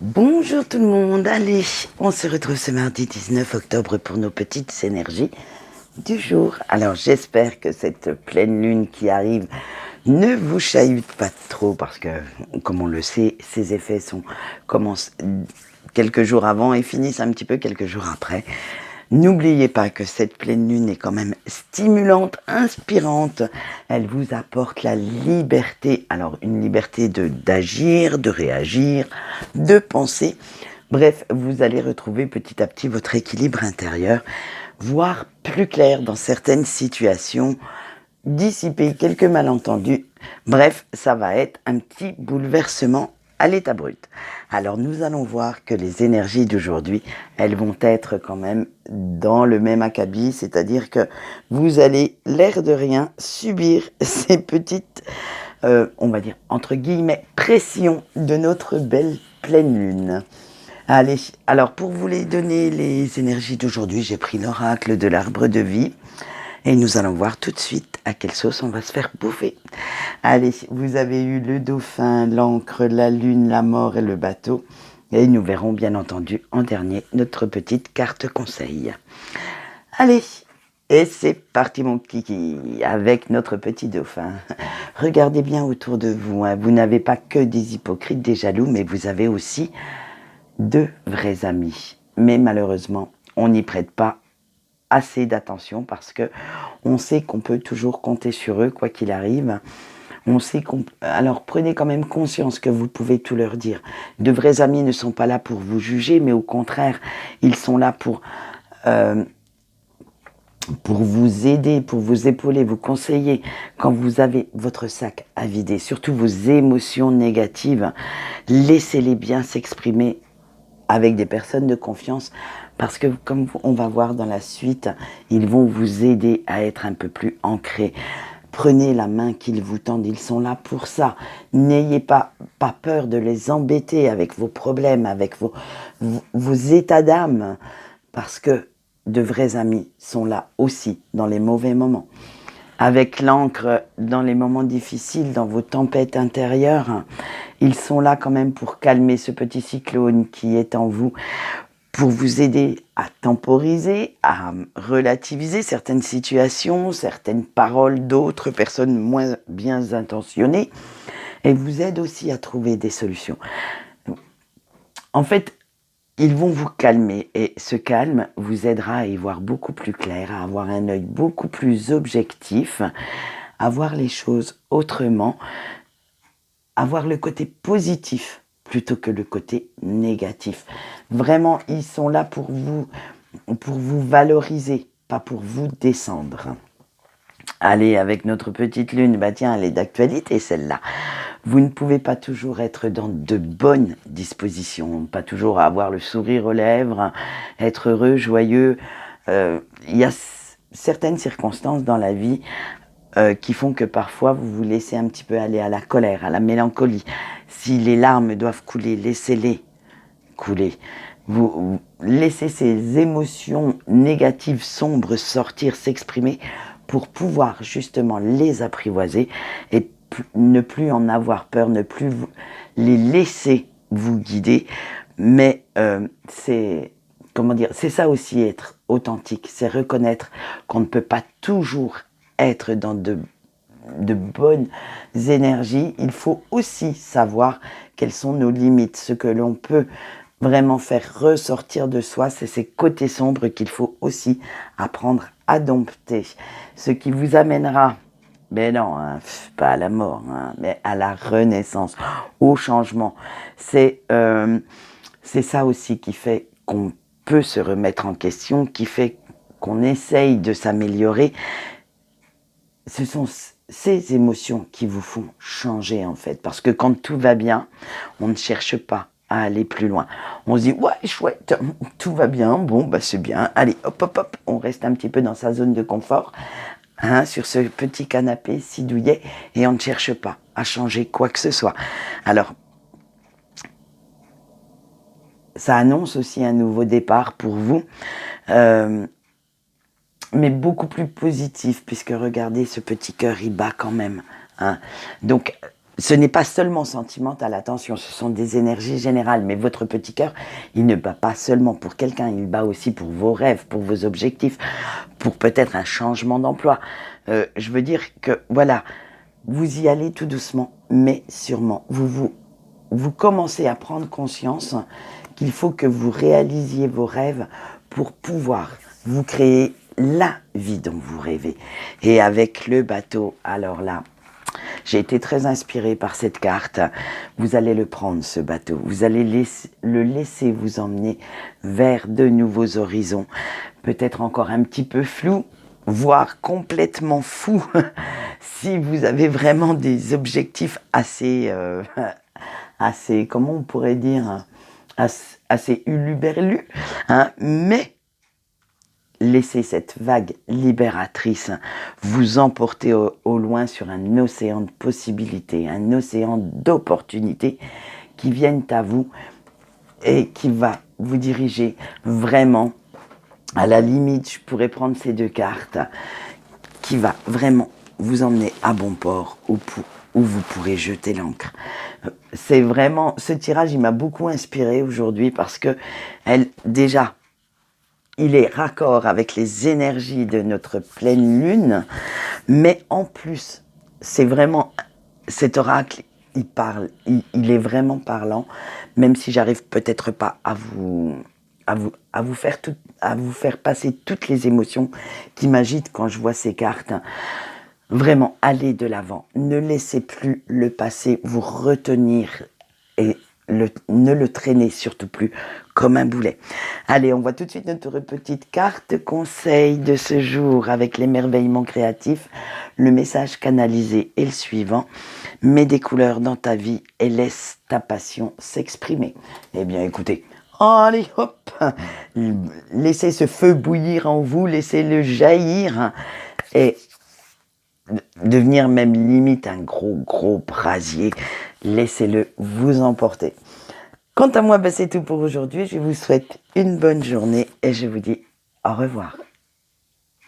Bonjour tout le monde, allez, on se retrouve ce mardi 19 octobre pour nos petites énergies du jour. Alors j'espère que cette pleine lune qui arrive ne vous chahute pas trop parce que, comme on le sait, ses effets commencent quelques jours avant et finissent un petit peu quelques jours après. N'oubliez pas que cette pleine lune est quand même stimulante, inspirante. Elle vous apporte la liberté. Alors, une liberté d'agir, de réagir, de penser. Bref, vous allez retrouver petit à petit votre équilibre intérieur, voir plus clair dans certaines situations, dissiper quelques malentendus. Bref, ça va être un petit bouleversement à l'état brut. Alors nous allons voir que les énergies d'aujourd'hui, elles vont être quand même dans le même acabit, c'est-à-dire que vous allez, l'air de rien, subir ces petites, on va dire, entre guillemets, pressions de notre belle pleine lune. Allez, alors pour vous les donner les énergies d'aujourd'hui, j'ai pris l'oracle de l'arbre de vie. Et nous allons voir tout de suite à quelle sauce on va se faire bouffer. Allez, vous avez eu le dauphin, l'encre, la lune, la mort et le bateau. Et nous verrons bien entendu en dernier notre petite carte conseil. Allez, et c'est parti mon kiki, avec notre petit dauphin. Regardez bien autour de vous, hein. Vous n'avez pas que des hypocrites, des jaloux, mais vous avez aussi de vrais amis. Mais malheureusement, on n'y prête pas assez d'attention parce que on sait qu'on peut toujours compter sur eux quoi qu'il arrive. On sait qu'on... Alors prenez quand même conscience que vous pouvez tout leur dire. De vrais amis ne sont pas là pour vous juger, mais au contraire, ils sont là pour vous aider, pour vous épauler, vous conseiller. Quand vous avez votre sac à vider, surtout vos émotions négatives, laissez-les bien s'exprimer avec des personnes de confiance, parce que comme on va voir dans la suite, ils vont vous aider à être un peu plus ancrés. Prenez la main qu'ils vous tendent, ils sont là pour ça. N'ayez pas peur de les embêter avec vos problèmes, avec vos états d'âme, parce que de vrais amis sont là aussi dans les mauvais moments. Avec l'encre, dans les moments difficiles, dans vos tempêtes intérieures, ils sont là quand même pour calmer ce petit cyclone qui est en vous, pour vous aider à temporiser, à relativiser certaines situations, certaines paroles d'autres personnes moins bien intentionnées, et vous aident aussi à trouver des solutions. En fait, ils vont vous calmer, et ce calme vous aidera à y voir beaucoup plus clair, à avoir un œil beaucoup plus objectif, à voir les choses autrement, à voir le côté positif plutôt que le côté négatif. Vraiment, ils sont là pour vous valoriser, pas pour vous descendre. Allez, avec notre petite lune, bah tiens, elle est d'actualité celle-là. Vous ne pouvez pas toujours être dans de bonnes dispositions, pas toujours avoir le sourire aux lèvres, être heureux, joyeux. Il y a certaines circonstances dans la vie qui font que parfois vous vous laissez un petit peu aller à la colère, à la mélancolie. Si les larmes doivent couler, laissez-les couler. Vous laissez ces émotions négatives, sombres sortir, s'exprimer pour pouvoir justement les apprivoiser et ne plus en avoir peur, ne plus les laisser vous guider. Mais c'est ça aussi être authentique, c'est reconnaître qu'on ne peut pas toujours être dans de bonnes énergies. Il faut aussi savoir quelles sont nos limites, ce que l'on peut vraiment faire ressortir de soi, c'est ces côtés sombres qu'il faut aussi apprendre à dompter. Ce qui vous amènera, mais non, hein, pas à la mort, hein, mais à la renaissance, au changement. C'est ça aussi qui fait qu'on peut se remettre en question, qui fait qu'on essaye de s'améliorer. Ce sont ces émotions qui vous font changer en fait. Parce que quand tout va bien, on ne cherche pas à aller plus loin. On se dit, ouais, chouette, tout va bien, bon, bah c'est bien. Allez, hop, hop, hop, on reste un petit peu dans sa zone de confort, hein, sur ce petit canapé si douillet, et on ne cherche pas à changer quoi que ce soit. Alors, ça annonce aussi un nouveau départ pour vous. Mais beaucoup plus positif, puisque regardez, ce petit cœur, il bat quand même. Hein. Donc, ce n'est pas seulement sentimental, attention, ce sont des énergies générales, mais votre petit cœur, il ne bat pas seulement pour quelqu'un, il bat aussi pour vos rêves, pour vos objectifs, pour peut-être un changement d'emploi. Je veux dire que, voilà, vous y allez tout doucement, mais sûrement. Vous commencez à prendre conscience qu'il faut que vous réalisiez vos rêves pour pouvoir vous créer la vie dont vous rêvez. Et avec le bateau, alors là, j'ai été très inspirée par cette carte. Vous allez le prendre, ce bateau. Vous allez le laisser vous emmener vers de nouveaux horizons. Peut-être encore un petit peu flou, voire complètement fou, si vous avez vraiment des objectifs assez, assez, comment on pourrait dire, assez uluberlus, hein, mais laissez cette vague libératrice vous emporter au loin sur un océan de possibilités, un océan d'opportunités qui viennent à vous et qui va vous diriger vraiment, à la limite, je pourrais prendre ces deux cartes, qui va vraiment vous emmener à bon port où vous pourrez jeter l'ancre. C'est vraiment, ce tirage, il m'a beaucoup inspiré aujourd'hui parce que, déjà, il est raccord avec les énergies de notre pleine lune, mais en plus, c'est vraiment, cet oracle, il parle, il est vraiment parlant, même si j'arrive peut-être pas à vous faire passer toutes les émotions qui m'agitent quand je vois ces cartes. Vraiment, allez de l'avant, ne laissez plus le passé vous retenir et ne le traînez surtout plus comme un boulet. Allez, on voit tout de suite notre petite carte conseil de ce jour avec l'émerveillement créatif. Le message canalisé est le suivant. Mets des couleurs dans ta vie et laisse ta passion s'exprimer. Eh bien, écoutez, allez, hop, laissez ce feu bouillir en vous, laissez-le jaillir et devenir même limite un gros brasier. Laissez-le vous emporter. Quant à moi, c'est tout pour aujourd'hui. Je vous souhaite une bonne journée et je vous dis au revoir.